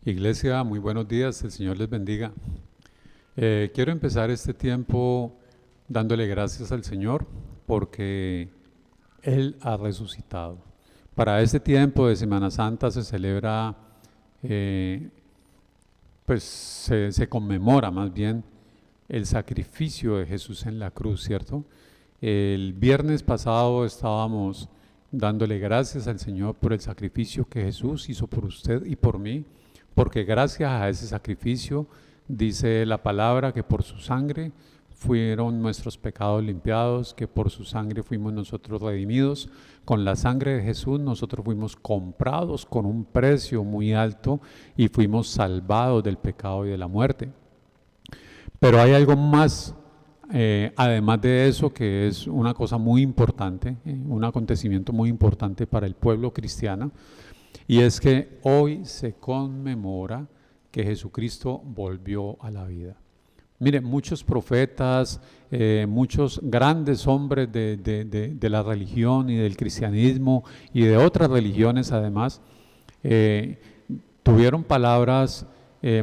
Iglesia, muy buenos días, el Señor les bendiga. Quiero empezar este tiempo dándole gracias al Señor porque Él ha resucitado. Para este tiempo de Semana Santa se celebra, eh, se conmemora más bien el sacrificio de Jesús en la cruz, ¿cierto? El viernes pasado estábamos dándole gracias al Señor por el sacrificio que Jesús hizo por usted y por mí, porque gracias a ese sacrificio dice la palabra que por su sangre fueron nuestros pecados limpiados, que por su sangre fuimos nosotros redimidos. Con la sangre de Jesús nosotros fuimos comprados con un precio muy alto y fuimos salvados del pecado y de la muerte. Pero hay algo más, además de eso, que es una cosa muy importante, un acontecimiento muy importante para el pueblo cristiano, y es que hoy se conmemora que Jesucristo volvió a la vida. Mire, muchos profetas, muchos grandes hombres de la religión y del cristianismo y de otras religiones además, tuvieron palabras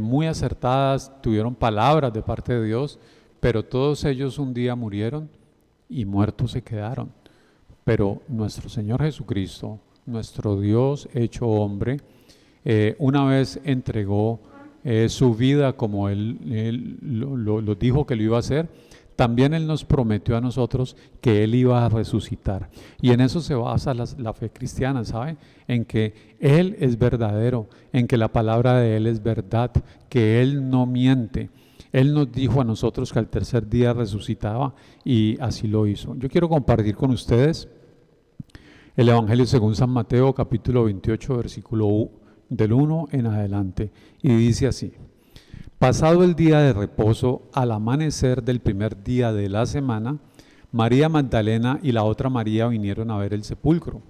muy acertadas, tuvieron palabras de parte de Dios, pero todos ellos un día murieron y muertos se quedaron. Pero nuestro Señor Jesucristo, nuestro Dios hecho hombre, una vez entregó su vida como Él lo dijo que lo iba a hacer. También Él nos prometió a nosotros que Él iba a resucitar. Y en eso se basa la fe cristiana, ¿sabe? En que Él es verdadero, en que la palabra de Él es verdad, que Él no miente. Él nos dijo a nosotros que al tercer día resucitaba y así lo hizo. Yo quiero compartir con ustedes el Evangelio según San Mateo, capítulo 28, versículo del 1 en adelante. Y dice así: pasado el día de reposo, al amanecer del primer día de la semana, María Magdalena y la otra María vinieron a ver el sepulcro.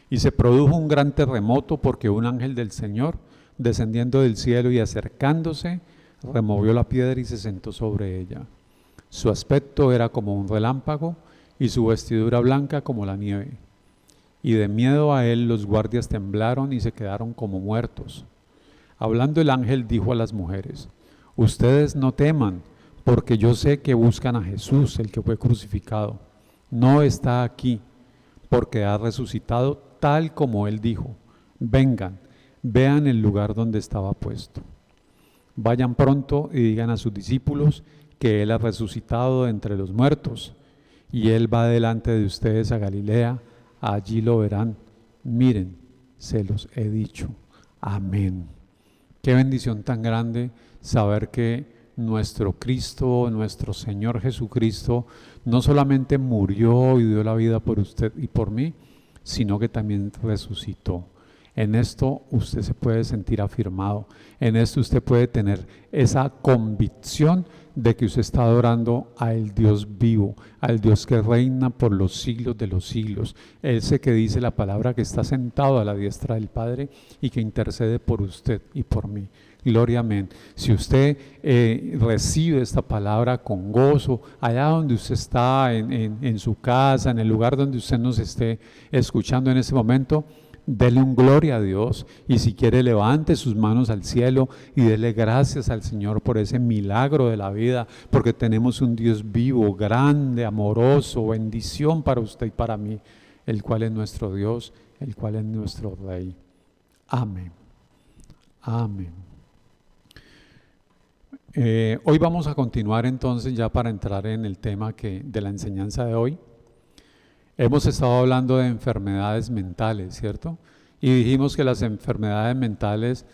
Y se produjo un gran terremoto porque un ángel del Señor, descendiendo del cielo y acercándose, removió la piedra y se sentó sobre ella. Su aspecto era como un relámpago y su vestidura blanca como la nieve. Y de miedo a él los guardias temblaron y se quedaron como muertos. Hablando el ángel dijo a las mujeres: ustedes no teman, porque yo sé que buscan a Jesús, el que fue crucificado. No está aquí, porque ha resucitado tal como él dijo. Vengan, vean el lugar donde estaba puesto. Vayan pronto y digan a sus discípulos que él ha resucitado de entre los muertos, y él va delante de ustedes a Galilea. Allí lo verán. Miren, se los he dicho. Amén. Qué bendición tan grande saber que nuestro Cristo, nuestro Señor Jesucristo, no solamente murió y dio la vida por usted y por mí, sino que también resucitó. En esto usted se puede sentir afirmado, en esto usted puede tener esa convicción de que usted está adorando al Dios vivo, al Dios que reina por los siglos de los siglos, ese que dice la palabra que está sentado a la diestra del Padre y que intercede por usted y por mí. Gloria, amén. Si usted recibe esta palabra con gozo, allá donde usted está, en su casa, en el lugar donde usted nos esté escuchando en este momento, dele un gloria a Dios, y si quiere levante sus manos al cielo y dele gracias al Señor por ese milagro de la vida, porque tenemos un Dios vivo, grande, amoroso, bendición para usted y para mí, el cual es nuestro Dios, el cual es nuestro Rey. Amén. Amén. Hoy vamos a continuar entonces ya para entrar en el tema de la enseñanza de hoy. Hemos estado hablando de enfermedades mentales, ¿cierto? Y dijimos que las enfermedades mentales,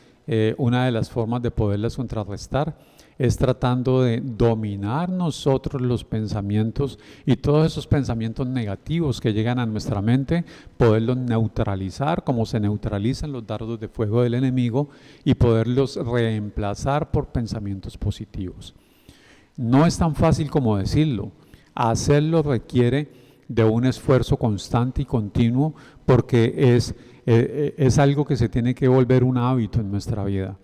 una de las formas de poderlas contrarrestar es tratando de dominar nosotros los pensamientos y todos esos pensamientos negativos que llegan a nuestra mente, poderlos neutralizar como se neutralizan los dardos de fuego del enemigo y poderlos reemplazar por pensamientos positivos. No es tan fácil como decirlo, hacerlo requiere de un esfuerzo constante y continuo, porque es algo que se tiene que volver un hábito en nuestra vida.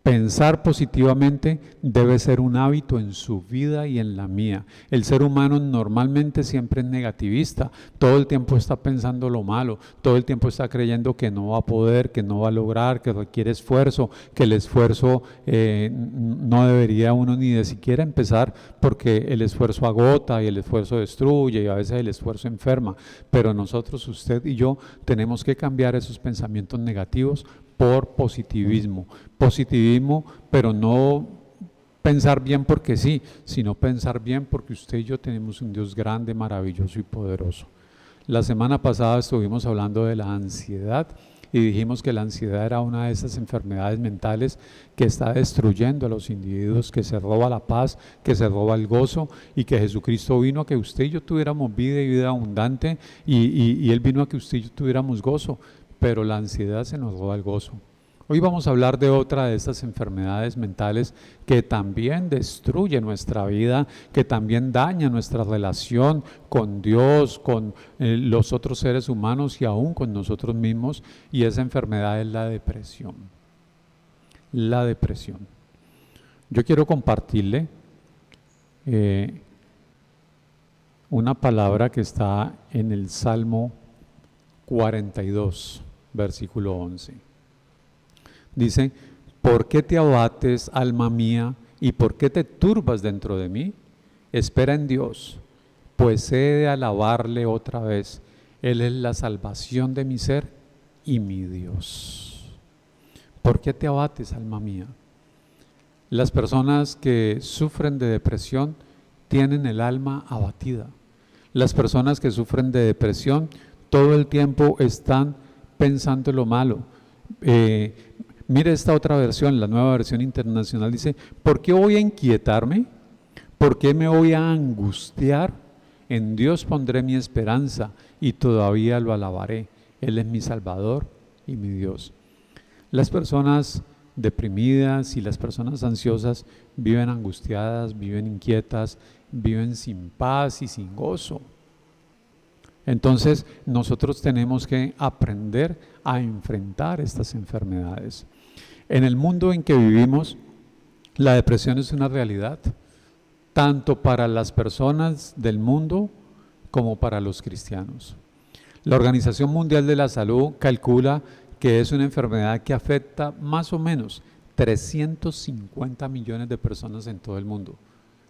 Pensar positivamente debe ser un hábito en su vida y en la mía. El ser humano normalmente siempre es negativista, todo el tiempo está pensando lo malo, todo el tiempo está creyendo que no va a poder, que no va a lograr, que requiere esfuerzo, que el esfuerzo no debería uno ni de siquiera empezar porque el esfuerzo agota y el esfuerzo destruye y a veces el esfuerzo enferma. Pero nosotros, usted y yo, tenemos que cambiar esos pensamientos negativos por positivismo. Positivismo, pero no pensar bien porque sí, sino pensar bien porque usted y yo tenemos un Dios grande, maravilloso y poderoso. La semana pasada estuvimos hablando de la ansiedad y dijimos que la ansiedad era una de esas enfermedades mentales que está destruyendo a los individuos, que se roba la paz, que se roba el gozo, y que Jesucristo vino a que usted y yo tuviéramos vida y vida abundante, y Él vino a que usted y yo tuviéramos gozo, pero la ansiedad se nos roba el gozo. Hoy vamos a hablar de otra de estas enfermedades mentales que también destruye nuestra vida, que también daña nuestra relación con Dios, con los otros seres humanos y aún con nosotros mismos, y esa enfermedad es la depresión. La depresión. Yo quiero compartirle una palabra que está en el Salmo 42, versículo 11. Dice, ¿por qué te abates, alma mía, y por qué te turbas dentro de mí? Espera en Dios, pues he de alabarle otra vez. Él es la salvación de mi ser y mi Dios. ¿Por qué te abates, alma mía? Las personas que sufren de depresión tienen el alma abatida. Las personas que sufren de depresión todo el tiempo están pensando lo malo. Mire esta otra versión, la nueva versión internacional, dice, ¿por qué voy a inquietarme? ¿Por qué me voy a angustiar? En Dios pondré mi esperanza y todavía lo alabaré. Él es mi Salvador y mi Dios. Las personas deprimidas y las personas ansiosas viven angustiadas, viven inquietas, viven sin paz y sin gozo. Entonces nosotros tenemos que aprender a enfrentar estas enfermedades. En el mundo en que vivimos, la depresión es una realidad, tanto para las personas del mundo como para los cristianos. La Organización Mundial de la Salud calcula que es una enfermedad que afecta más o menos 350 millones de personas en todo el mundo.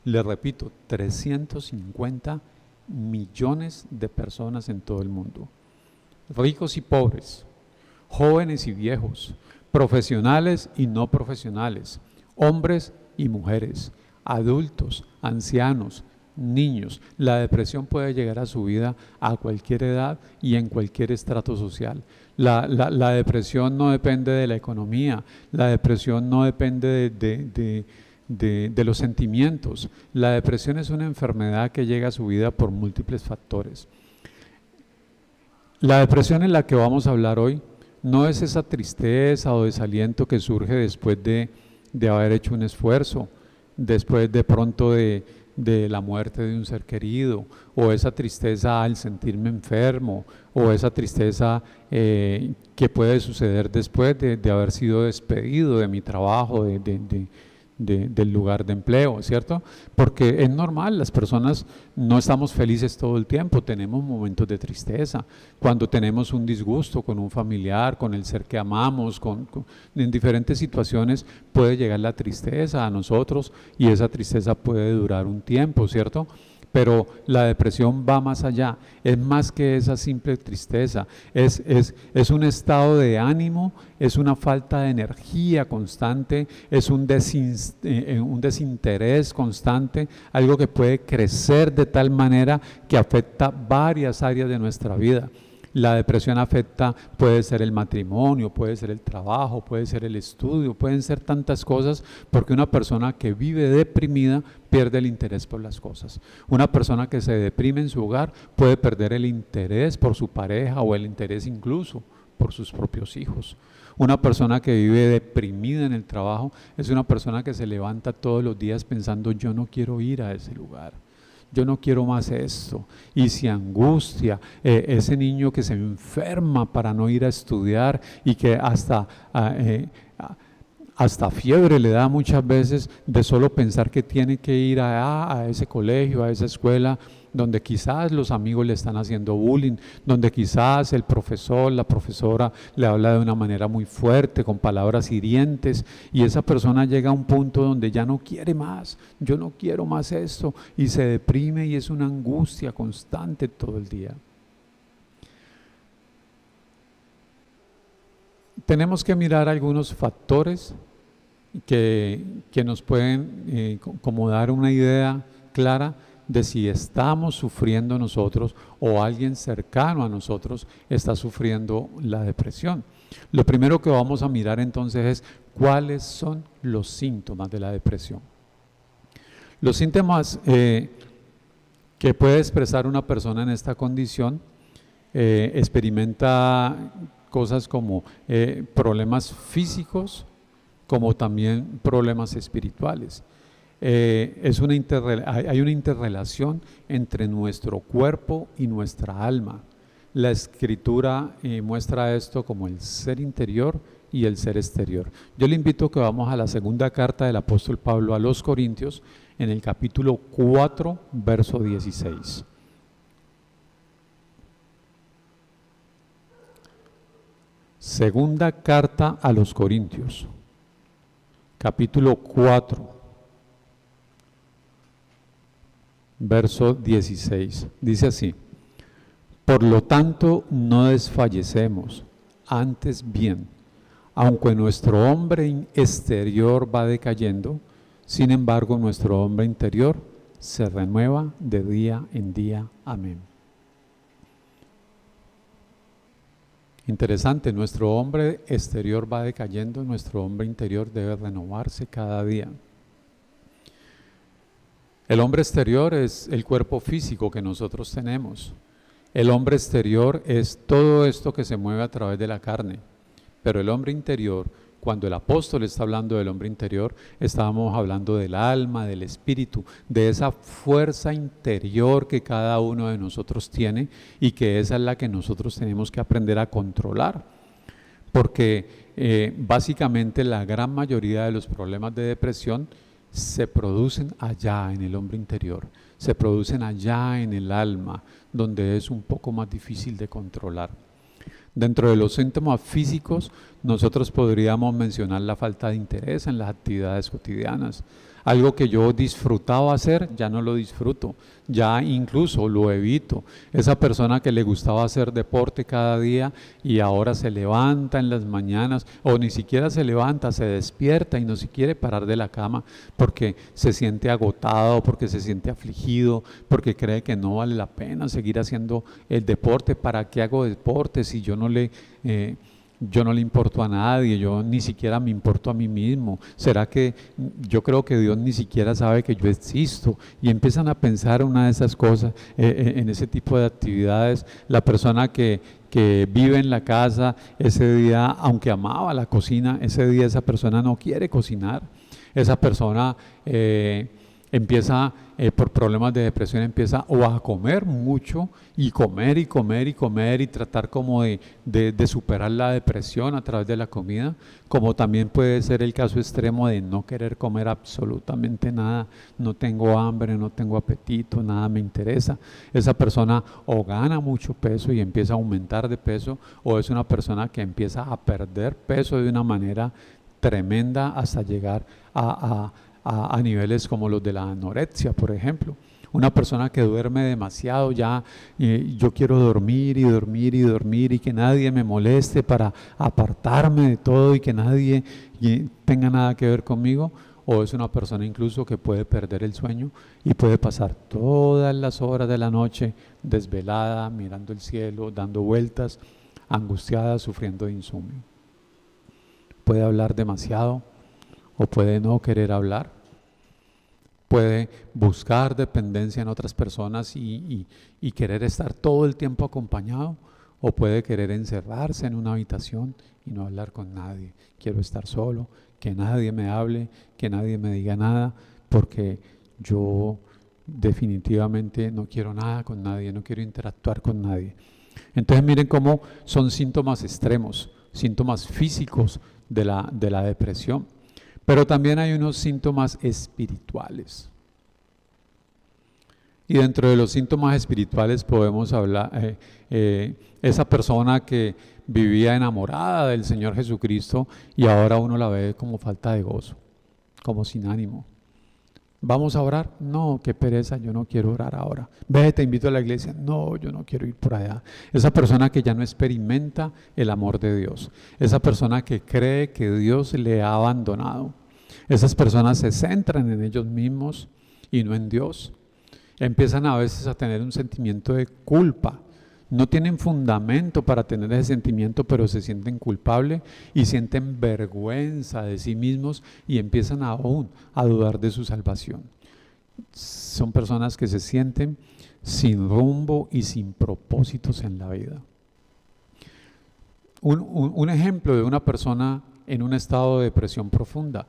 Les repito, 350 millones de personas en todo el mundo. Ricos y pobres, jóvenes y viejos, profesionales y no profesionales, hombres y mujeres, adultos, ancianos, niños. La depresión puede llegar a su vida a cualquier edad y en cualquier estrato social. La depresión no depende de la economía, la depresión no depende de los sentimientos. La depresión es una enfermedad que llega a su vida por múltiples factores. La depresión en la que vamos a hablar hoy no es esa tristeza o desaliento que surge después de haber hecho un esfuerzo, después de pronto de la muerte de un ser querido, o esa tristeza al sentirme enfermo, o esa tristeza que puede suceder después de haber sido despedido de mi trabajo, del lugar de empleo, ¿cierto? Porque es normal, las personas no estamos felices todo el tiempo, tenemos momentos de tristeza, cuando tenemos un disgusto con un familiar, con el ser que amamos, en diferentes situaciones puede llegar la tristeza a nosotros y esa tristeza puede durar un tiempo, ¿cierto? Pero la depresión va más allá, es más que esa simple tristeza, es un estado de ánimo, es una falta de energía constante, es un desinterés constante, algo que puede crecer de tal manera que afecta varias áreas de nuestra vida. La depresión afecta, puede ser el matrimonio, puede ser el trabajo, puede ser el estudio, pueden ser tantas cosas, porque una persona que vive deprimida pierde el interés por las cosas. Una persona que se deprime en su hogar puede perder el interés por su pareja o el interés incluso por sus propios hijos. Una persona que vive deprimida en el trabajo es una persona que se levanta todos los días pensando, yo no quiero ir a ese lugar. Yo no quiero más esto, y se angustia, ese niño que se enferma para no ir a estudiar y que hasta hasta fiebre le da muchas veces de solo pensar que tiene que ir a ese colegio, a esa escuela, donde quizás los amigos le están haciendo bullying, donde quizás el profesor, la profesora le habla de una manera muy fuerte, con palabras hirientes, y esa persona llega a un punto donde ya no quiere más, yo no quiero más esto, y se deprime y es una angustia constante todo el día. Tenemos que mirar algunos factores que nos pueden como dar una idea clara de si estamos sufriendo nosotros o alguien cercano a nosotros está sufriendo la depresión. Lo primero que vamos a mirar entonces es cuáles son los síntomas de la depresión. Los síntomas que puede expresar una persona en esta condición experimenta cosas como problemas físicos, como también problemas espirituales. Hay una interrelación entre nuestro cuerpo y nuestra alma. La Escritura muestra esto como el ser interior y el ser exterior. Yo le invito a que vamos a la segunda carta del apóstol Pablo a los Corintios, en el capítulo 4, verso 16. Segunda carta a los Corintios, capítulo 4, verso 16. Dice así: por lo tanto, no desfallecemos, antes bien, aunque nuestro hombre exterior va decayendo, sin embargo, nuestro hombre interior se renueva de día en día. Amén. Interesante, nuestro hombre exterior va decayendo, nuestro hombre interior debe renovarse cada día. El hombre exterior es el cuerpo físico que nosotros tenemos. El hombre exterior es todo esto que se mueve a través de la carne. Pero el hombre interior, cuando el apóstol está hablando del hombre interior, estábamos hablando del alma, del espíritu, de esa fuerza interior que cada uno de nosotros tiene y que esa es la que nosotros tenemos que aprender a controlar. Porque básicamente la gran mayoría de los problemas de depresión se producen allá en el hombre interior, se producen allá en el alma, donde es un poco más difícil de controlar. Dentro de los síntomas físicos, nosotros podríamos mencionar la falta de interés en las actividades cotidianas. Algo que yo disfrutaba hacer, ya no lo disfruto, ya incluso lo evito. Esa persona que le gustaba hacer deporte cada día y ahora se levanta en las mañanas, o ni siquiera se levanta, se despierta y no se quiere parar de la cama porque se siente agotado, porque se siente afligido, porque cree que no vale la pena seguir haciendo el deporte. ¿Para qué hago deporte si yo no le importo a nadie, yo ni siquiera me importo a mí mismo? ¿Será que yo creo que Dios ni siquiera sabe que yo existo? Y empiezan a pensar una de esas cosas en ese tipo de actividades. La persona que vive en la casa, ese día, aunque amaba la cocina, ese día esa persona no quiere cocinar. Esa persona empieza, por problemas de depresión, empieza o a comer mucho y comer y comer y comer y tratar como de superar la depresión a través de la comida, como también puede ser el caso extremo de no querer comer absolutamente nada. No tengo hambre, no tengo apetito, nada me interesa. Esa persona o gana mucho peso y empieza a aumentar de peso, o es una persona que empieza a perder peso de una manera tremenda hasta llegar a niveles como los de la anorexia, por ejemplo. Una persona que duerme demasiado, ya yo quiero dormir y dormir y dormir y que nadie me moleste para apartarme de todo y que nadie tenga nada que ver conmigo. O es una persona incluso que puede perder el sueño y puede pasar todas las horas de la noche desvelada, mirando el cielo, dando vueltas, angustiada, sufriendo de insomnio. Puede hablar demasiado o puede no querer hablar. Puede buscar dependencia en otras personas y querer estar todo el tiempo acompañado, o puede querer encerrarse en una habitación y no hablar con nadie. Quiero estar solo, que nadie me hable, que nadie me diga nada, porque yo definitivamente no quiero nada con nadie, no quiero interactuar con nadie. Entonces miren cómo son síntomas extremos, síntomas físicos de la depresión. Pero también hay unos síntomas espirituales. Y dentro de los síntomas espirituales podemos hablar, esa persona que vivía enamorada del Señor Jesucristo y ahora uno la ve como falta de gozo, como sin ánimo. ¿Vamos a orar? No, qué pereza, yo no quiero orar ahora. Ve, te invito a la iglesia. No, yo no quiero ir por allá. Esa persona que ya no experimenta el amor de Dios. Esa persona que cree que Dios le ha abandonado. Esas personas se centran en ellos mismos y no en Dios. Empiezan a veces a tener un sentimiento de culpa. No tienen fundamento para tener ese sentimiento, pero se sienten culpables y sienten vergüenza de sí mismos y empiezan aún a dudar de su salvación. Son personas que se sienten sin rumbo y sin propósitos en la vida. Un ejemplo de una persona en un estado de depresión profunda,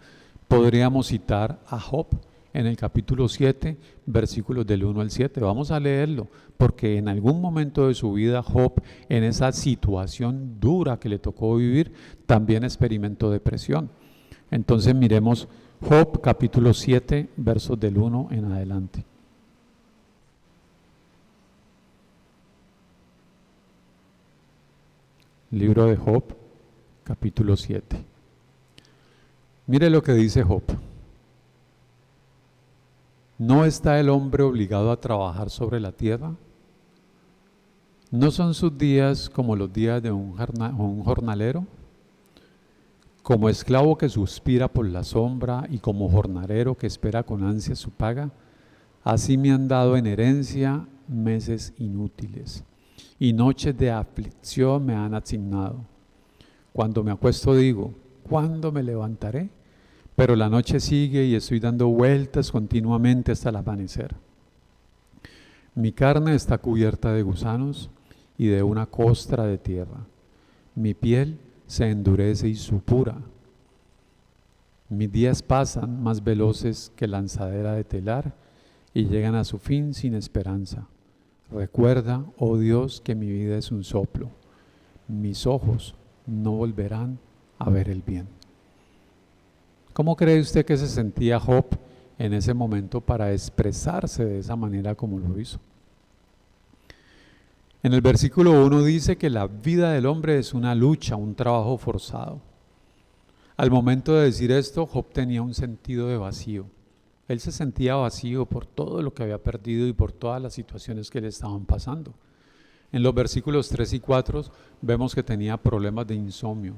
podríamos citar a Job. En el capítulo 7, versículos del 1 al 7. Vamos a leerlo, porque en algún momento de su vida Job, en esa situación dura que le tocó vivir, también experimentó depresión. Entonces miremos Job capítulo 7, versos del 1 en adelante. Libro de Job, capítulo 7. Mire lo que dice Job. ¿No está el hombre obligado a trabajar sobre la tierra? ¿No son sus días como los días de un jornalero? Como esclavo que suspira por la sombra y como jornalero que espera con ansia su paga, así me han dado en herencia meses inútiles y noches de aflicción me han asignado. Cuando me acuesto digo, ¿cuándo me levantaré? Pero la noche sigue y estoy dando vueltas continuamente hasta el amanecer. Mi carne está cubierta de gusanos y de una costra de tierra. Mi piel se endurece y supura. Mis días pasan más veloces que lanzadera de telar y llegan a su fin sin esperanza. Recuerda, oh Dios, que mi vida es un soplo. Mis ojos no volverán a ver el bien. ¿Cómo cree usted que se sentía Job en ese momento para expresarse de esa manera como lo hizo? En el versículo 1 dice que la vida del hombre es una lucha, un trabajo forzado. Al momento de decir esto, Job tenía un sentido de vacío. Él se sentía vacío por todo lo que había perdido y por todas las situaciones que le estaban pasando. En los versículos 3 y 4 vemos que tenía problemas de insomnio,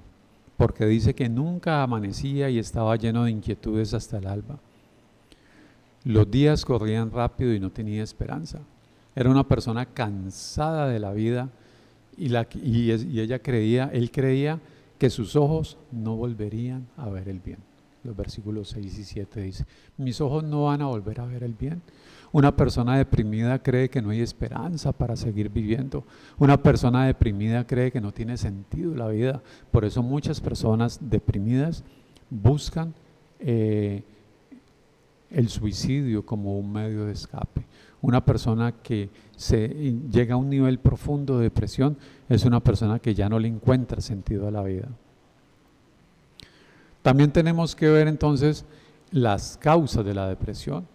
porque dice que nunca amanecía y estaba lleno de inquietudes hasta el alba. Los días corrían rápido y no tenía esperanza. Era una persona cansada de la vida él creía que sus ojos no volverían a ver el bien. Los versículos 6 y 7 dice, mis ojos no van a volver a ver el bien. Una persona deprimida cree que no hay esperanza para seguir viviendo. Una persona deprimida cree que no tiene sentido la vida. Por eso muchas personas deprimidas buscan el suicidio como un medio de escape. Una persona que llega a un nivel profundo de depresión es una persona que ya no le encuentra sentido a la vida. También tenemos que ver entonces las causas de la depresión.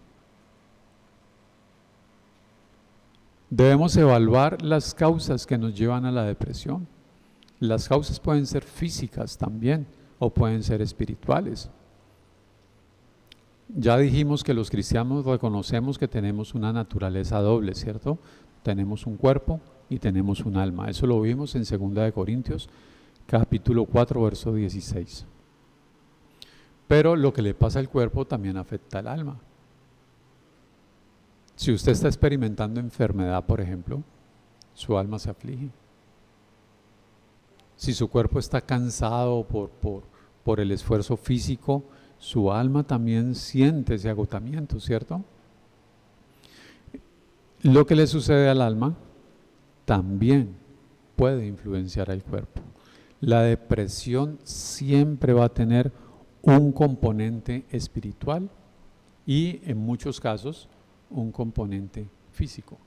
Debemos evaluar las causas que nos llevan a la depresión. Las causas pueden ser físicas también o pueden ser espirituales. Ya dijimos que los cristianos reconocemos que tenemos una naturaleza doble, ¿cierto? Tenemos un cuerpo y tenemos un alma. Eso lo vimos en 2 Corintios, capítulo 4, verso 16. Pero lo que le pasa al cuerpo también afecta al alma. Si usted está experimentando enfermedad, por ejemplo, su alma se aflige. Si su cuerpo está cansado por el esfuerzo físico, su alma también siente ese agotamiento, ¿cierto? Lo que le sucede al alma también puede influenciar al cuerpo. La depresión siempre va a tener un componente espiritual y en muchos casos un componente físico.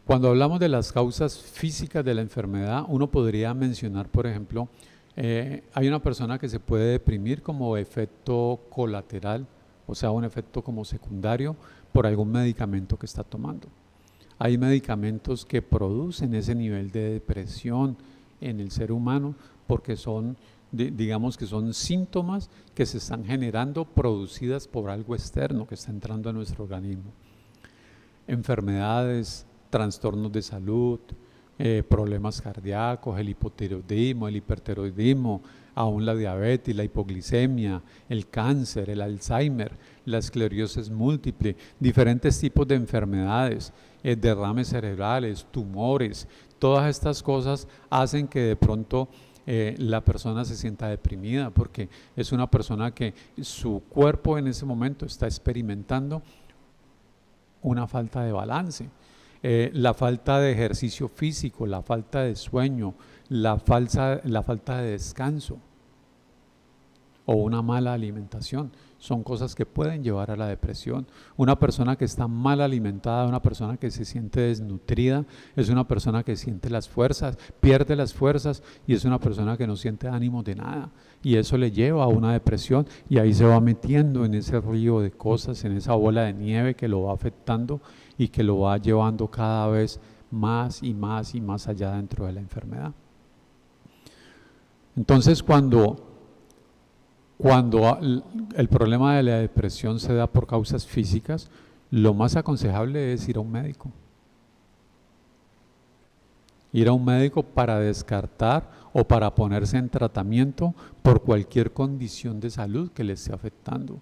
Cuando hablamos de las causas físicas de la enfermedad, uno podría mencionar, por ejemplo, hay una persona que se puede deprimir como efecto colateral, o sea, un efecto como secundario por algún medicamento que está tomando. Hay medicamentos que producen ese nivel de depresión en el ser humano porque son, digamos que son síntomas que se están generando producidas por algo externo que está entrando a nuestro organismo. Enfermedades, trastornos de salud, problemas cardíacos, el hipotiroidismo, el hipertiroidismo, aún la diabetes, la hipoglicemia, el cáncer, el Alzheimer, la esclerosis múltiple, diferentes tipos de enfermedades, derrames cerebrales, tumores, todas estas cosas hacen que de pronto la persona se sienta deprimida porque es una persona que su cuerpo en ese momento está experimentando una falta de balance. La falta de ejercicio físico, la falta de sueño, la falta de descanso o una mala alimentación, son cosas que pueden llevar a la depresión. Una persona que está mal alimentada, una persona que se siente desnutrida, es una persona que siente las fuerzas, pierde las fuerzas y es una persona que no siente ánimo de nada. Y eso le lleva a una depresión y ahí se va metiendo en ese río de cosas, en esa bola de nieve que lo va afectando y que lo va llevando cada vez más y más y más allá dentro de la enfermedad. Entonces, cuando el problema de la depresión se da por causas físicas, lo más aconsejable es ir a un médico. Ir a un médico para descartar o para ponerse en tratamiento por cualquier condición de salud que le esté afectando.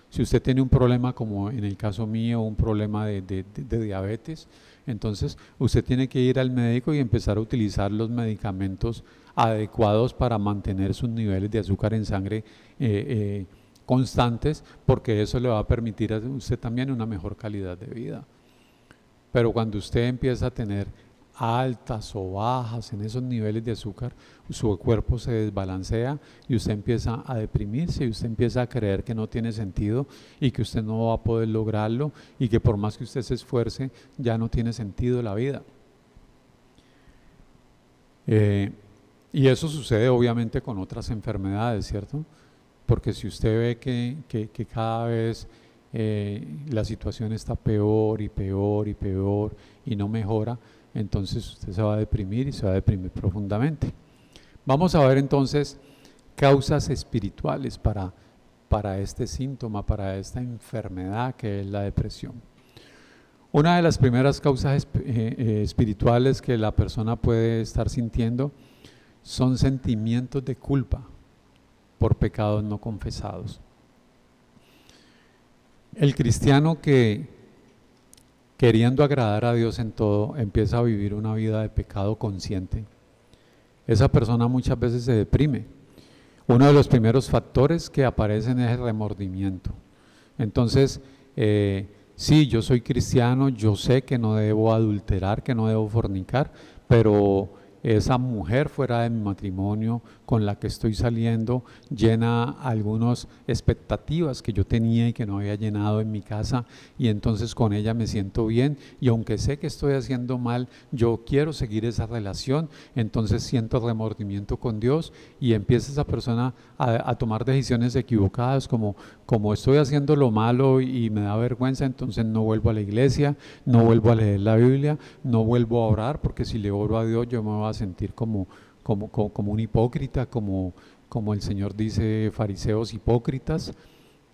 Si usted tiene un problema, como en el caso mío, un problema de diabetes, entonces usted tiene que ir al médico y empezar a utilizar los medicamentos adecuados para mantener sus niveles de azúcar en sangre constantes, porque eso le va a permitir a usted también una mejor calidad de vida. Pero cuando usted empieza a tener altas o bajas en esos niveles de azúcar, su cuerpo se desbalancea y usted empieza a deprimirse y usted empieza a creer que no tiene sentido y que usted no va a poder lograrlo y que por más que usted se esfuerce ya no tiene sentido la vida. Y eso sucede obviamente con otras enfermedades, ¿cierto? Porque si usted ve que cada vez la situación está peor y peor y peor y no mejora, entonces usted se va a deprimir y se va a deprimir profundamente. Vamos a ver entonces causas espirituales para este síntoma, para esta enfermedad que es la depresión. Una de las primeras causas espirituales que la persona puede estar sintiendo son sentimientos de culpa por pecados no confesados. El cristiano que queriendo agradar a Dios en todo, empieza a vivir una vida de pecado consciente, esa persona muchas veces se deprime. Uno de los primeros factores que aparecen es el remordimiento. Entonces, sí, yo soy cristiano, yo sé que no debo adulterar, que no debo fornicar, pero esa mujer fuera de mi matrimonio con la que estoy saliendo llena algunas expectativas que yo tenía y que no había llenado en mi casa, y entonces con ella me siento bien, y aunque sé que estoy haciendo mal, yo quiero seguir esa relación, entonces siento remordimiento con Dios y empieza esa persona a tomar decisiones equivocadas como estoy haciendo lo malo y me da vergüenza, entonces no vuelvo a la iglesia, no vuelvo a leer la Biblia, no vuelvo a orar, porque si le oro a Dios yo me voy a sentir como un hipócrita, como el Señor dice, fariseos hipócritas,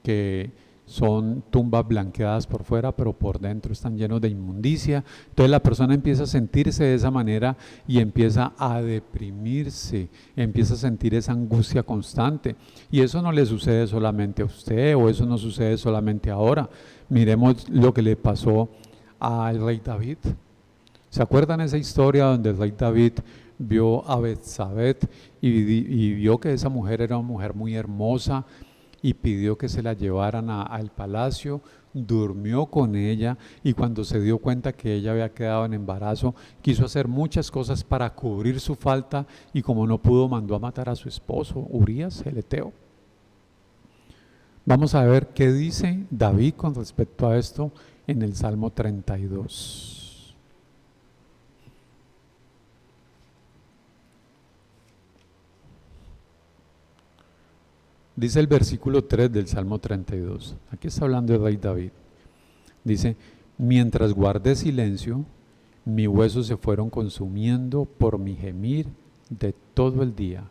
que son tumbas blanqueadas por fuera, pero por dentro están llenos de inmundicia. Entonces la persona empieza a sentirse de esa manera y empieza a deprimirse, empieza a sentir esa angustia constante. Y eso no le sucede solamente a usted, o eso no sucede solamente ahora. Miremos lo que le pasó al rey David. ¿Se acuerdan esa historia donde el rey David vio a Betsabé y vio que esa mujer era una mujer muy hermosa y pidió que se la llevaran al palacio, durmió con ella y cuando se dio cuenta que ella había quedado en embarazo, quiso hacer muchas cosas para cubrir su falta y como no pudo, mandó a matar a su esposo, Urías, el Eteo? Vamos a ver qué dice David con respecto a esto en el Salmo 32. Dice el versículo 3 del Salmo 32. Aquí está hablando el rey David. Dice, mientras guardé silencio, mis huesos se fueron consumiendo por mi gemir de todo el día.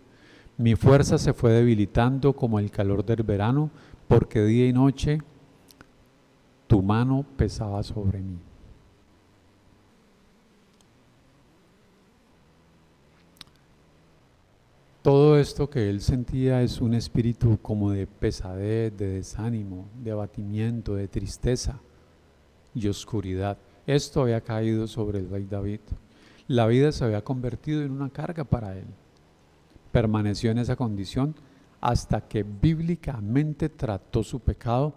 Mi fuerza se fue debilitando como el calor del verano, porque día y noche tu mano pesaba sobre mí. Todo esto que él sentía es un espíritu como de pesadez, de desánimo, de abatimiento, de tristeza y oscuridad. Esto había caído sobre el rey David. La vida se había convertido en una carga para él. Permaneció en esa condición hasta que bíblicamente trató su pecado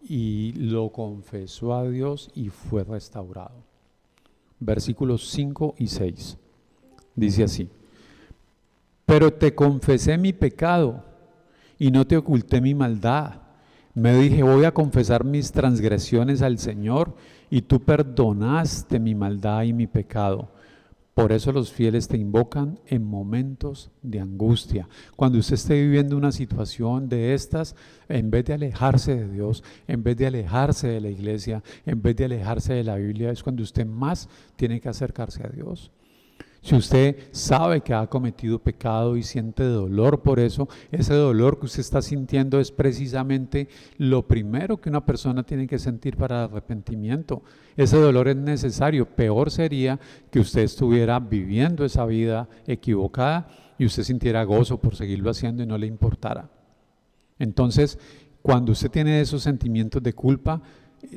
y lo confesó a Dios y fue restaurado. Versículos 5 y 6. Dice así: pero te confesé mi pecado y no te oculté mi maldad. Me dije, voy a confesar mis transgresiones al Señor, y tú perdonaste mi maldad y mi pecado. Por eso los fieles te invocan en momentos de angustia. Cuando usted esté viviendo una situación de estas, en vez de alejarse de Dios, en vez de alejarse de la iglesia, en vez de alejarse de la Biblia, es cuando usted más tiene que acercarse a Dios. Si usted sabe que ha cometido pecado y siente dolor por eso, ese dolor que usted está sintiendo es precisamente lo primero que una persona tiene que sentir para el arrepentimiento. Ese dolor es necesario. Peor sería que usted estuviera viviendo esa vida equivocada y usted sintiera gozo por seguirlo haciendo y no le importara. Entonces, cuando usted tiene esos sentimientos de culpa,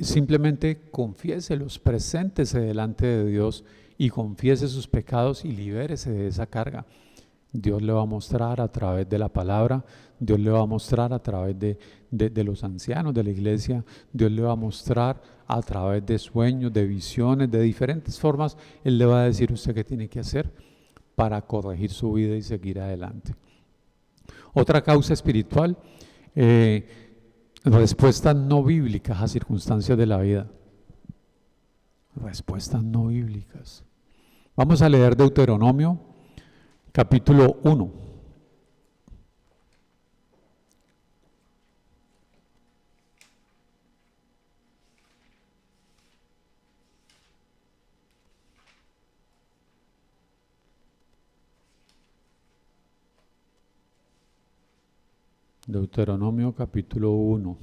simplemente confiéselos, preséntese delante de Dios y confiese sus pecados y libérese de esa carga. Dios le va a mostrar a través de la palabra, Dios le va a mostrar a través de los ancianos de la iglesia, Dios le va a mostrar a través de sueños, de visiones, de diferentes formas. Él le va a decir a usted qué tiene que hacer para corregir su vida y seguir adelante. Otra causa espiritual, respuestas no bíblicas a circunstancias de la vida. Respuestas no bíblicas. Vamos a leer Deuteronomio, capítulo 1. Deuteronomio, capítulo 1.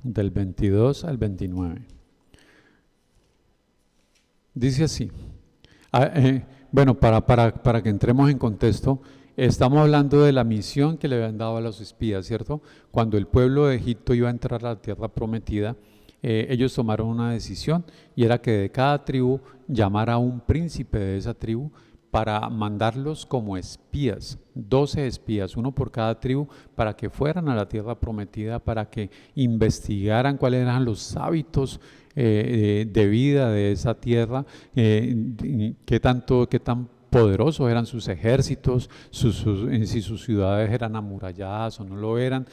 Del 22 al 29. Dice así. Bueno, para que entremos en contexto, estamos hablando de la misión que le habían dado a los espías, ¿cierto? Cuando el pueblo de Egipto iba a entrar a la tierra prometida, ellos tomaron una decisión, y era que de cada tribu llamara a un príncipe de esa tribu para mandarlos como espías, 12 espías, uno por cada tribu, para que fueran a la tierra prometida, para que investigaran cuáles eran los hábitos de vida de esa tierra, qué tan poderosos eran sus ejércitos, si sus ciudades eran amuralladas o no lo eran,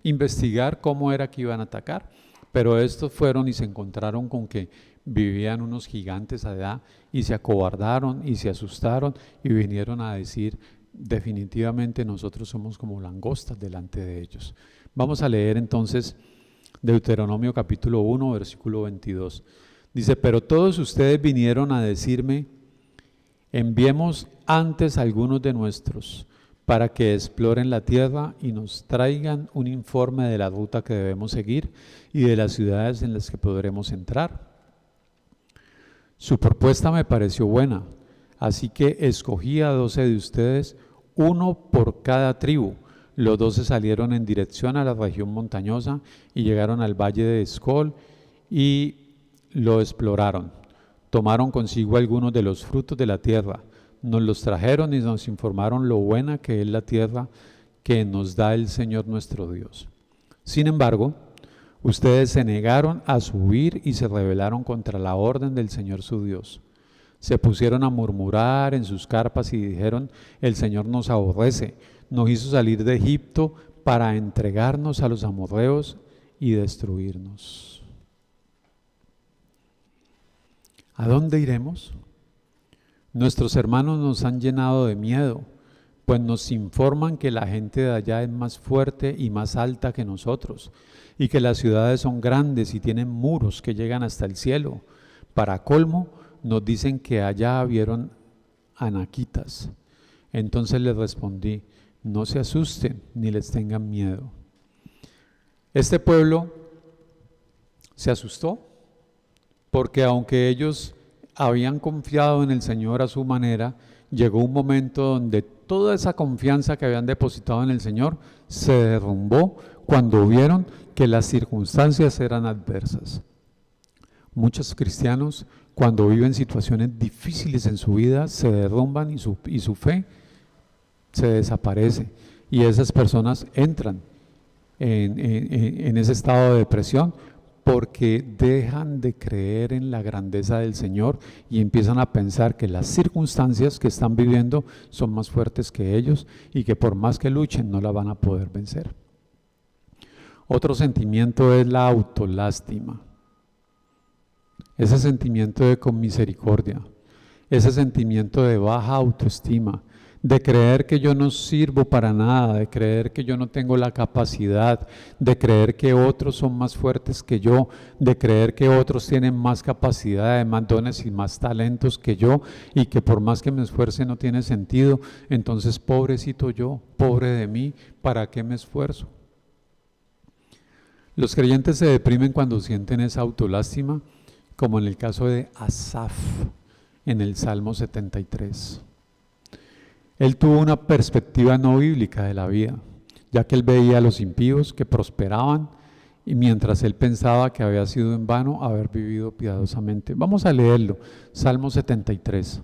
investigar cómo era que iban a atacar. Pero estos fueron y se encontraron con que vivían unos gigantes allá y se acobardaron y se asustaron y vinieron a decir, definitivamente nosotros somos como langostas delante de ellos. Vamos a leer entonces Deuteronomio capítulo 1, versículo 22. Dice, pero todos ustedes vinieron a decirme, enviemos antes a algunos de nuestros para que exploren la tierra y nos traigan un informe de la ruta que debemos seguir y de las ciudades en las que podremos entrar. Su propuesta me pareció buena, así que escogí a 12 de ustedes, uno por cada tribu. Los 12 salieron en dirección a la región montañosa y llegaron al valle de Escol y lo exploraron. Tomaron consigo algunos de los frutos de la tierra. Nos los trajeron y nos informaron lo buena que es la tierra que nos da el Señor nuestro Dios. Sin embargo, ustedes se negaron a subir y se rebelaron contra la orden del Señor su Dios. Se pusieron a murmurar en sus carpas y dijeron, el Señor nos aborrece, nos hizo salir de Egipto para entregarnos a los amorreos y destruirnos. ¿A dónde iremos? Nuestros hermanos nos han llenado de miedo, pues nos informan que la gente de allá es más fuerte y más alta que nosotros, y que las ciudades son grandes y tienen muros que llegan hasta el cielo. Para colmo, nos dicen que allá vieron anaquitas. Entonces les respondí, no se asusten ni les tengan miedo. Este pueblo se asustó, porque aunque ellos habían confiado en el Señor a su manera, llegó un momento donde toda esa confianza que habían depositado en el Señor se derrumbó cuando vieron que las circunstancias eran adversas. Muchos cristianos, cuando viven situaciones difíciles en su vida, se derrumban y su fe se desaparece. Y esas personas entran en ese estado de depresión porque dejan de creer en la grandeza del Señor y empiezan a pensar que las circunstancias que están viviendo son más fuertes que ellos y que por más que luchen no la van a poder vencer. Otro sentimiento es la autolástima. Ese sentimiento de conmisericordia, ese sentimiento de baja autoestima, de creer que yo no sirvo para nada, de creer que yo no tengo la capacidad, de creer que otros son más fuertes que yo, de creer que otros tienen más capacidad, más dones y más talentos que yo, y que por más que me esfuerce no tiene sentido. Entonces, pobrecito yo, pobre de mí, ¿para qué me esfuerzo? Los creyentes se deprimen cuando sienten esa autolástima, como en el caso de Asaf en el Salmo 73. Él tuvo una perspectiva no bíblica de la vida, ya que él veía a los impíos que prosperaban y mientras él pensaba que había sido en vano haber vivido piadosamente. Vamos a leerlo, Salmo 73.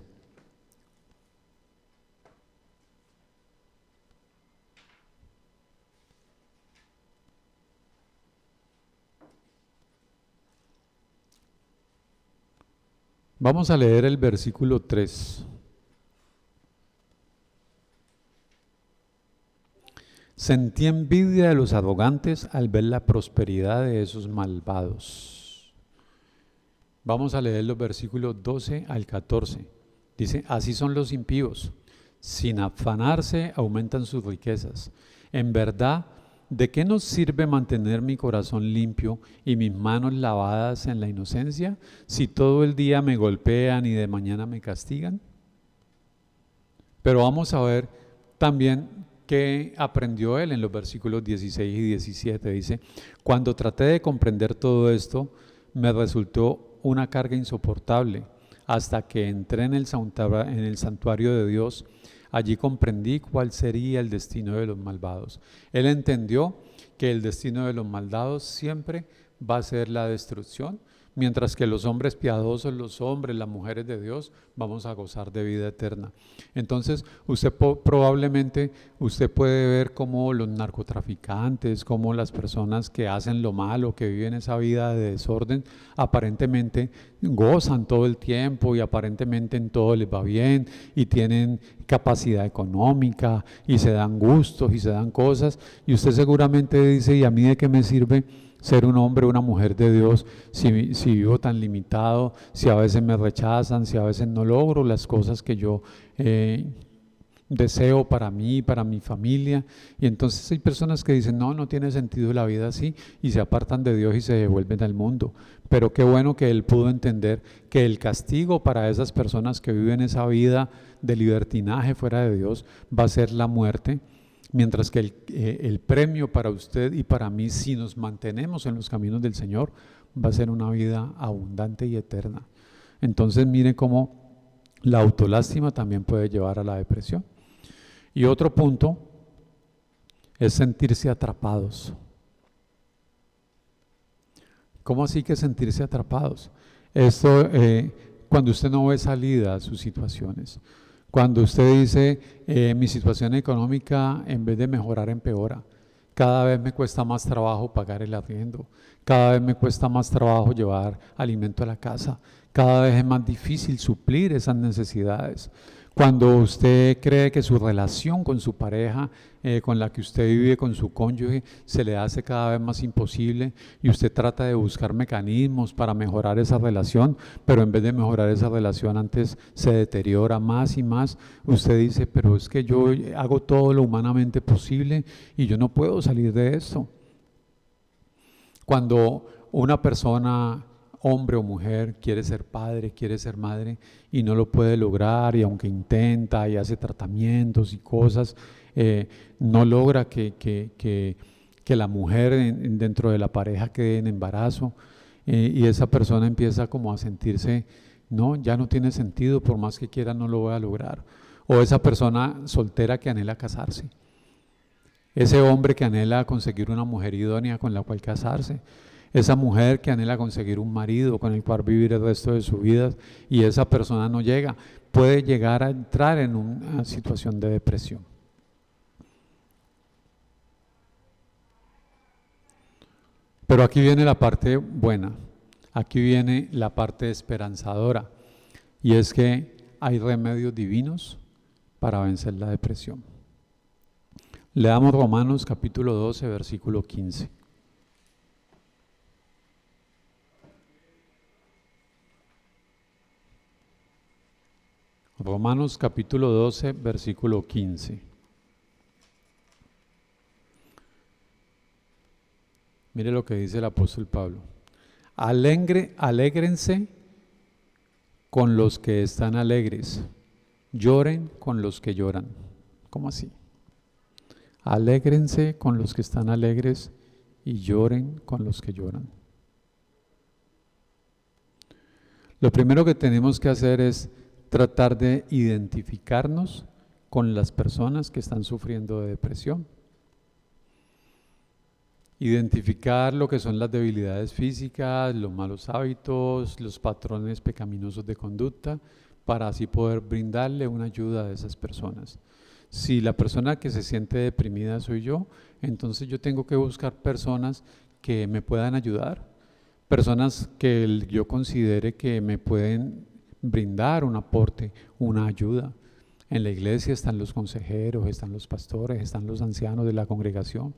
Vamos a leer el versículo 3. Sentí envidia de los arrogantes al ver la prosperidad de esos malvados. Vamos a leer los versículos 12 al 14. Dice, así son los impíos, sin afanarse aumentan sus riquezas. En verdad, ¿de qué nos sirve mantener mi corazón limpio y mis manos lavadas en la inocencia si todo el día me golpean y de mañana me castigan? Pero vamos a ver también qué aprendió él en los versículos 16 y 17. Dice, cuando traté de comprender todo esto, me resultó una carga insoportable, hasta que entré en el santuario de Dios. Allí comprendí cuál sería el destino de los malvados. Él entendió que el destino de los malvados siempre va a ser la destrucción, mientras que los hombres piadosos, los hombres, las mujeres de Dios, vamos a gozar de vida eterna. Entonces, probablemente usted puede ver cómo los narcotraficantes, cómo las personas que hacen lo malo, que viven esa vida de desorden, aparentemente gozan todo el tiempo y aparentemente en todo les va bien y tienen capacidad económica y se dan gustos y se dan cosas, y usted seguramente dice, ¿y a mí de qué me sirve ser un hombre o una mujer de Dios si vivo tan limitado, si a veces me rechazan, si a veces no logro las cosas que yo deseo para mí, para mi familia? Y entonces hay personas que dicen, no tiene sentido la vida así, y se apartan de Dios y se devuelven al mundo. Pero qué bueno que él pudo entender que el castigo para esas personas que viven esa vida de libertinaje fuera de Dios va a ser la muerte, mientras que el premio para usted y para mí, si nos mantenemos en los caminos del Señor, va a ser una vida abundante y eterna. Entonces mire cómo la autolástima también puede llevar a la depresión. Y otro punto es sentirse atrapados. ¿Cómo así que sentirse atrapados? Esto, cuando usted no ve salida a sus situaciones. Cuando usted dice, mi situación económica en vez de mejorar empeora, cada vez me cuesta más trabajo pagar el arriendo, cada vez me cuesta más trabajo llevar alimento a la casa, Cada vez es más difícil suplir esas necesidades. Cuando usted cree que su relación con su pareja, con la que usted vive, con su cónyuge, se le hace cada vez más imposible y usted trata de buscar mecanismos para mejorar esa relación, pero en vez de mejorar esa relación antes se deteriora más y más, usted dice, pero es que yo hago todo lo humanamente posible y yo no puedo salir de esto. Cuando una persona, hombre o mujer, quiere ser padre, quiere ser madre y no lo puede lograr, y aunque intenta y hace tratamientos y cosas, no logra que la mujer dentro de la pareja quede en embarazo, y esa persona empieza como a sentirse, no, ya no tiene sentido, por más que quiera no lo voy a lograr. O esa persona soltera que anhela casarse. Ese hombre que anhela conseguir una mujer idónea con la cual casarse. Esa mujer que anhela conseguir un marido con el cual vivir el resto de su vida, y esa persona no llega, puede llegar a entrar en una situación de depresión. Pero aquí viene la parte buena, aquí viene la parte esperanzadora, y es que hay remedios divinos para vencer la depresión. Leamos Romanos capítulo 12, versículo 15. Romanos capítulo 12, versículo 15. Mire lo que dice el apóstol Pablo. Alégrense con los que están alegres, lloren con los que lloran. ¿Cómo así? Alégrense con los que están alegres y lloren con los que lloran. Lo primero que tenemos que hacer es tratar de identificarnos con las personas que están sufriendo de depresión. Identificar lo que son las debilidades físicas, los malos hábitos, los patrones pecaminosos de conducta, para así poder brindarle una ayuda a esas personas. Si la persona que se siente deprimida soy yo, entonces yo tengo que buscar personas que me puedan ayudar, personas que yo considere que me pueden brindar un aporte, una ayuda. En la iglesia están los consejeros, están los pastores, están los ancianos de la congregación.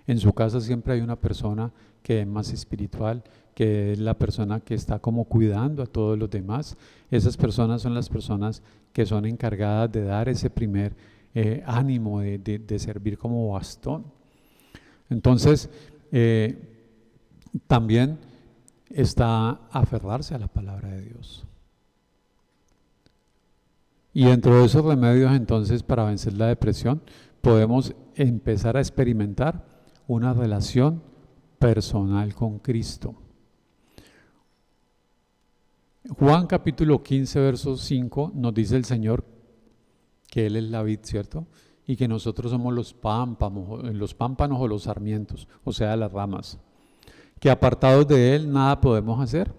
En su casa siempre hay una persona que es más espiritual, que es la persona que está como cuidando a todos los demás. Esas personas son las personas que son encargadas de dar ese primer ánimo, de servir como bastón. Entonces, también está aferrarse a la palabra de Dios. Y dentro de esos remedios, entonces, para vencer la depresión, podemos empezar a experimentar una relación personal con Cristo. Juan capítulo 15, verso 5, nos dice el Señor que Él es la vid, ¿cierto? Y que nosotros somos los pámpanos o los sarmientos, o sea, las ramas. Que apartados de Él nada podemos hacer.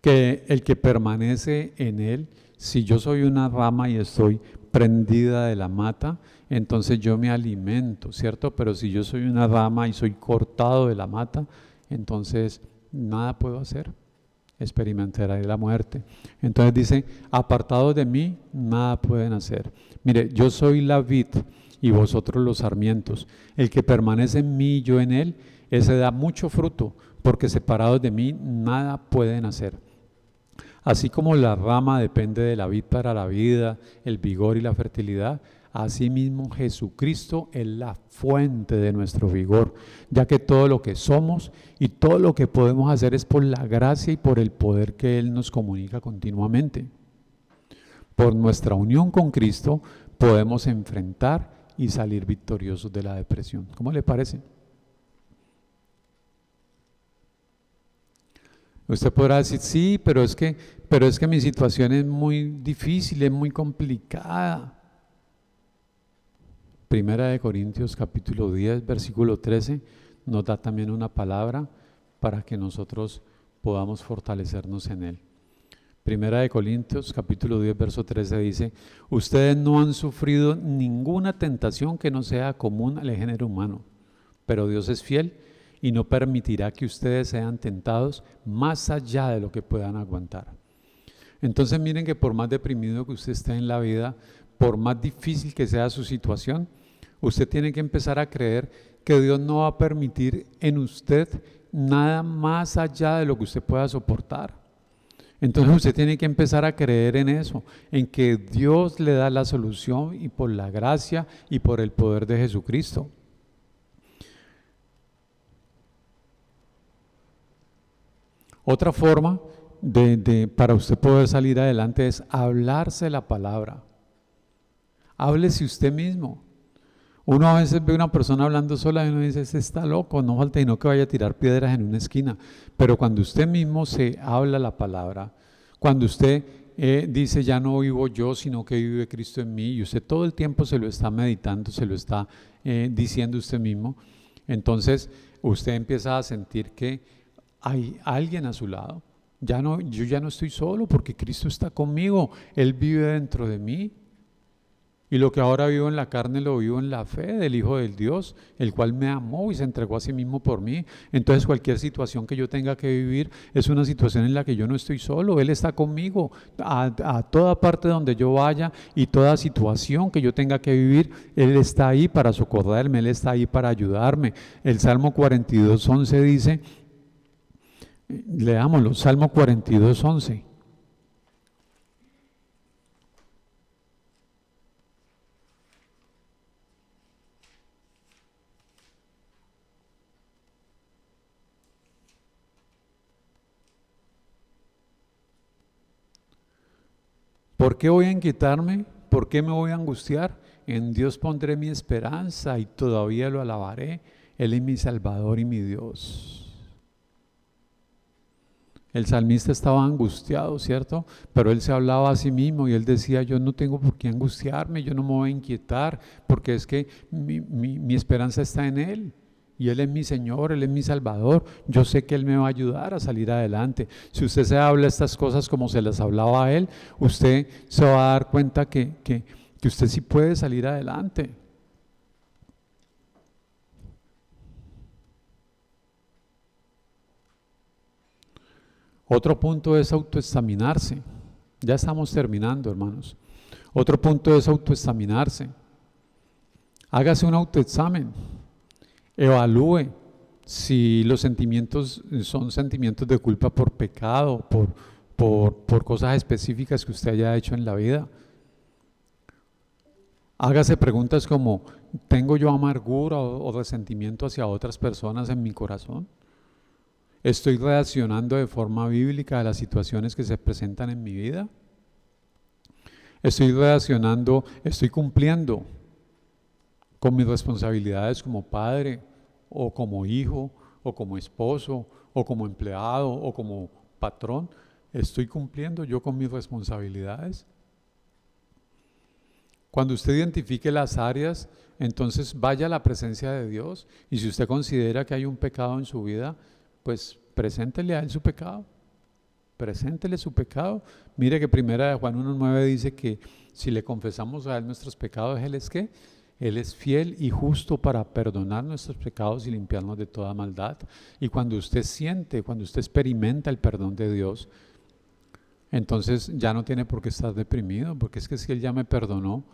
Que el que permanece en Él, si yo soy una rama y estoy prendida de la mata, entonces yo me alimento, ¿cierto? Pero si yo soy una rama y soy cortado de la mata, entonces nada puedo hacer, experimentaré la muerte. Entonces dice, apartados de mí, nada pueden hacer. Mire, yo soy la vid y vosotros los sarmientos. El que permanece en mí y yo en él, ese da mucho fruto, porque separados de mí, nada pueden hacer. Así como la rama depende de la vid para la vida, el vigor y la fertilidad, asimismo Jesucristo es la fuente de nuestro vigor, ya que todo lo que somos y todo lo que podemos hacer es por la gracia y por el poder que Él nos comunica continuamente. Por nuestra unión con Cristo podemos enfrentar y salir victoriosos de la depresión. ¿Cómo le parece? Usted podrá decir, sí, pero es que mi situación es muy difícil, es muy complicada. Primera de Corintios capítulo 10, versículo 13, nos da también una palabra para que nosotros podamos fortalecernos en él. Primera de Corintios capítulo 10, verso 13 dice, ustedes no han sufrido ninguna tentación que no sea común al género humano, pero Dios es fiel y no permitirá que ustedes sean tentados más allá de lo que puedan aguantar. Entonces miren que por más deprimido que usted esté en la vida, por más difícil que sea su situación, usted tiene que empezar a creer que Dios no va a permitir en usted nada más allá de lo que usted pueda soportar. Entonces usted tiene que empezar a creer en eso, en que Dios le da la solución y por la gracia y por el poder de Jesucristo. Otra forma para usted poder salir adelante es hablarse la palabra. Háblese usted mismo. Uno a veces ve a una persona hablando sola y uno dice, este está loco, no falta y no que vaya a tirar piedras en una esquina. Pero cuando usted mismo se habla la palabra, cuando usted dice, ya no vivo yo, sino que vive Cristo en mí, y usted todo el tiempo se lo está meditando, se lo está diciendo usted mismo, entonces usted empieza a sentir que hay alguien a su lado. Yo ya no estoy solo porque Cristo está conmigo, Él vive dentro de mí. Y lo que ahora vivo en la carne lo vivo en la fe del Hijo del Dios, el cual me amó y se entregó a sí mismo por mí. Entonces cualquier situación que yo tenga que vivir es una situación en la que yo no estoy solo, Él está conmigo a toda parte donde yo vaya, y toda situación que yo tenga que vivir, Él está ahí para socorrerme, Él está ahí para ayudarme. El Salmo 42:11 dice, leámoslo, Salmo 42:11. ¿Por qué voy a inquietarme? ¿Por qué me voy a angustiar? En Dios pondré mi esperanza y todavía lo alabaré. Él es mi Salvador y mi Dios. El salmista estaba angustiado, ¿cierto? Pero él se hablaba a sí mismo y él decía, yo no tengo por qué angustiarme, yo no me voy a inquietar, porque es que mi esperanza está en Él. Y Él es mi Señor, Él es mi Salvador. Yo sé que Él me va a ayudar a salir adelante. Si usted se habla estas cosas como se las hablaba a Él, usted se va a dar cuenta que usted sí puede salir adelante. Otro punto es autoexaminarse. Ya estamos terminando, hermanos. Otro punto es autoexaminarse. Hágase un autoexamen. Evalúe si los sentimientos son sentimientos de culpa por pecado, por cosas específicas que usted haya hecho en la vida. Hágase preguntas como, ¿tengo yo amargura o resentimiento hacia otras personas en mi corazón? ¿Estoy reaccionando de forma bíblica a las situaciones que se presentan en mi vida? ¿Estoy cumpliendo con mis responsabilidades como padre, o como hijo, o como esposo, o como empleado, o como patrón? ¿Estoy cumpliendo yo con mis responsabilidades? Cuando usted identifique las áreas, entonces vaya a la presencia de Dios, y si usted considera que hay un pecado en su vida, pues preséntele a Él su pecado. Preséntele su pecado. Mire que primera de Juan 1:9 dice que si le confesamos a Él nuestros pecados, Él es ¿qué? Él es fiel y justo para perdonar nuestros pecados y limpiarnos de toda maldad. Y cuando usted experimenta el perdón de Dios, entonces ya no tiene por qué estar deprimido, porque es que si Él ya me perdonó,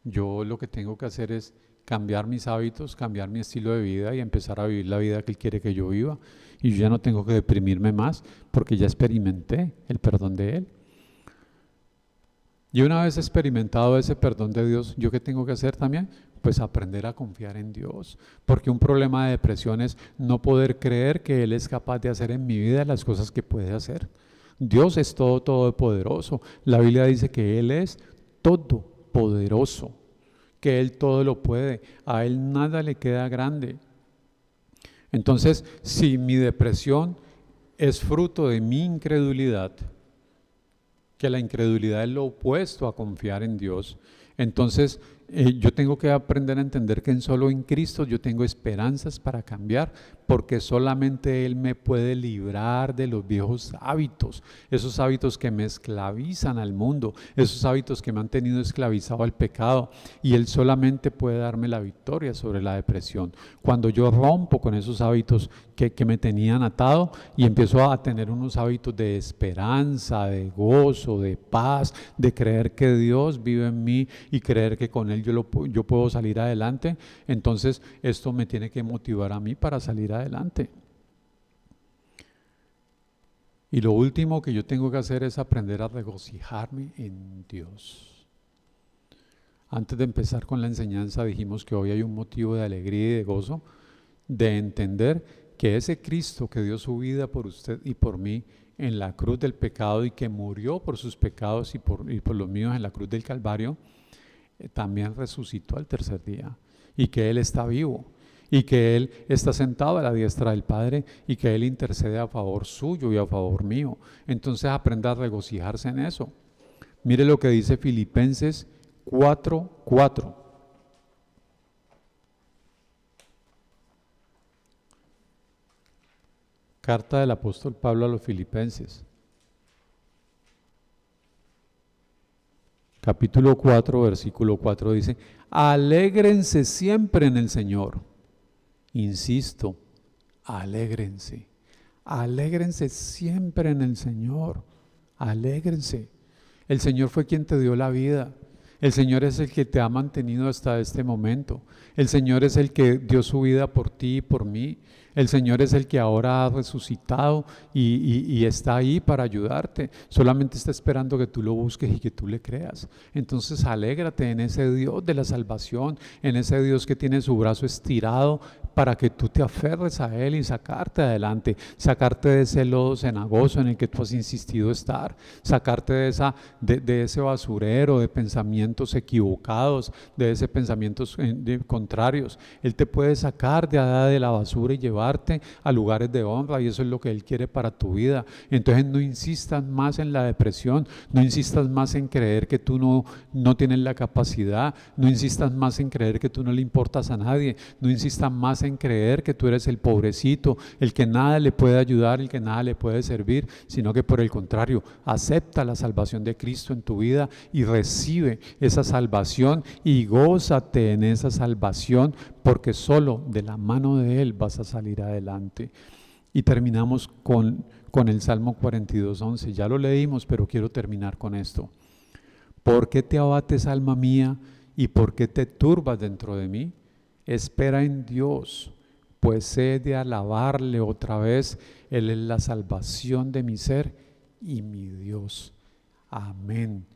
yo lo que tengo que hacer es cambiar mis hábitos, cambiar mi estilo de vida y empezar a vivir la vida que Él quiere que yo viva. Y yo ya no tengo que deprimirme más porque ya experimenté el perdón de Él. Y una vez experimentado ese perdón de Dios, ¿yo qué tengo que hacer también? Pues aprender a confiar en Dios. Porque un problema de depresión es no poder creer que Él es capaz de hacer en mi vida las cosas que puede hacer. Dios es todopoderoso. La Biblia dice que Él es todopoderoso, que Él todo lo puede, a Él nada le queda grande. Entonces, si mi depresión es fruto de mi incredulidad, que la incredulidad es lo opuesto a confiar en Dios, entonces yo tengo que aprender a entender que solo en Cristo yo tengo esperanzas para cambiar, porque solamente Él me puede librar de los viejos hábitos, esos hábitos que me esclavizan al mundo, esos hábitos que me han tenido esclavizado al pecado, y Él solamente puede darme la victoria sobre la depresión. Cuando yo rompo con esos hábitos que me tenían atado y empiezo a tener unos hábitos de esperanza, de gozo, de paz, de creer que Dios vive en mí y creer que con Él yo puedo salir adelante, entonces esto me tiene que motivar a mí para salir adelante. Y lo último que yo tengo que hacer es aprender a regocijarme en Dios. Antes de empezar con la enseñanza dijimos que hoy hay un motivo de alegría y de gozo, de entender que ese Cristo que dio su vida por usted y por mí en la cruz del pecado y que murió por sus pecados y por los míos en la cruz del Calvario, también resucitó al tercer día, y que Él está vivo, y que Él está sentado a la diestra del Padre, y que Él intercede a favor suyo y a favor mío. Entonces aprenda a regocijarse en eso. Mire lo que dice Filipenses 4:4. Carta del apóstol Pablo a los Filipenses. Capítulo 4, versículo 4 dice: alégrense siempre en el Señor. Insisto, alégrense. Alégrense siempre en el Señor. Alégrense. El Señor fue quien te dio la vida. El Señor es el que te ha mantenido hasta este momento. El Señor es el que dio su vida por ti y por mí. El Señor es el que ahora ha resucitado y está ahí para ayudarte. Solamente está esperando que tú lo busques y que tú le creas. Entonces alégrate en ese Dios de la salvación, en ese Dios que tiene su brazo estirado para que tú te aferres a Él y sacarte adelante, sacarte de ese lodo cenagoso en el que tú has insistido estar, sacarte de ese basurero de pensamientos equivocados, de esos pensamientos contrarios. Él te puede sacar de la basura y llevarte a lugares de honra, y eso es lo que Él quiere para tu vida. Entonces no insistas más en la depresión, no insistas más en creer que tú no tienes la capacidad, no insistas más en creer que tú no le importas a nadie, no insistas más en creer que tú eres el pobrecito, el que nada le puede ayudar, el que nada le puede servir, sino que por el contrario, acepta la salvación de Cristo en tu vida y recibe esa salvación y gózate en esa salvación, porque solo de la mano de Él vas a salir adelante. Y terminamos con el Salmo 42:11. Ya lo leímos, pero quiero terminar con esto. ¿Por qué te abates, alma mía, y por qué te turbas dentro de mí? Espera en Dios, pues he de alabarle otra vez. Él es la salvación de mi ser y mi Dios. Amén.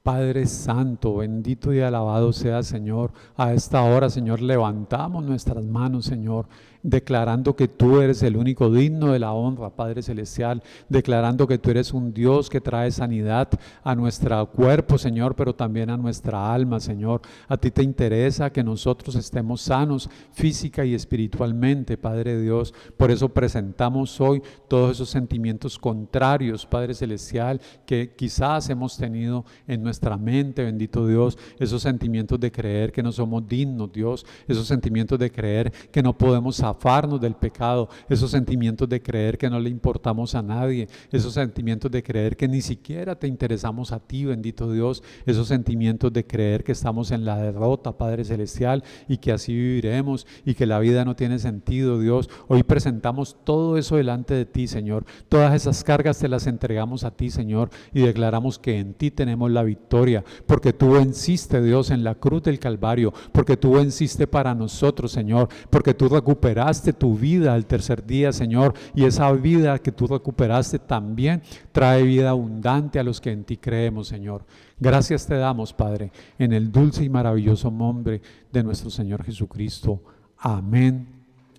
Padre Santo, bendito y alabado sea, Señor. A esta hora, Señor, levantamos nuestras manos, Señor, declarando que tú eres el único digno de la honra, Padre Celestial, declarando que tú eres un Dios que trae sanidad a nuestro cuerpo, Señor, pero también a nuestra alma, Señor. A ti te interesa que nosotros estemos sanos física y espiritualmente, Padre Dios. Por eso presentamos hoy todos esos sentimientos contrarios, Padre Celestial, que quizás hemos tenido en nuestra mente, bendito Dios, esos sentimientos de creer que no somos dignos, Dios, esos sentimientos de creer que no podemos zafarnos del pecado, esos sentimientos de creer que no le importamos a nadie, esos sentimientos de creer que ni siquiera te interesamos a ti, bendito Dios, esos sentimientos de creer que estamos en la derrota, Padre Celestial, y que así viviremos y que la vida no tiene sentido, Dios. Hoy presentamos todo eso delante de ti, Señor. Todas esas cargas te las entregamos a ti, Señor, y declaramos que en ti tenemos la victoria, porque tú venciste, Dios, en la cruz del Calvario, porque tú venciste para nosotros, Señor, porque tú recuperaste tu vida al tercer día, Señor, y esa vida que tú recuperaste también trae vida abundante a los que en ti creemos, Señor. Gracias te damos, Padre, en el dulce y maravilloso nombre de nuestro Señor Jesucristo. Amén,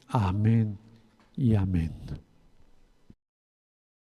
amén y amén.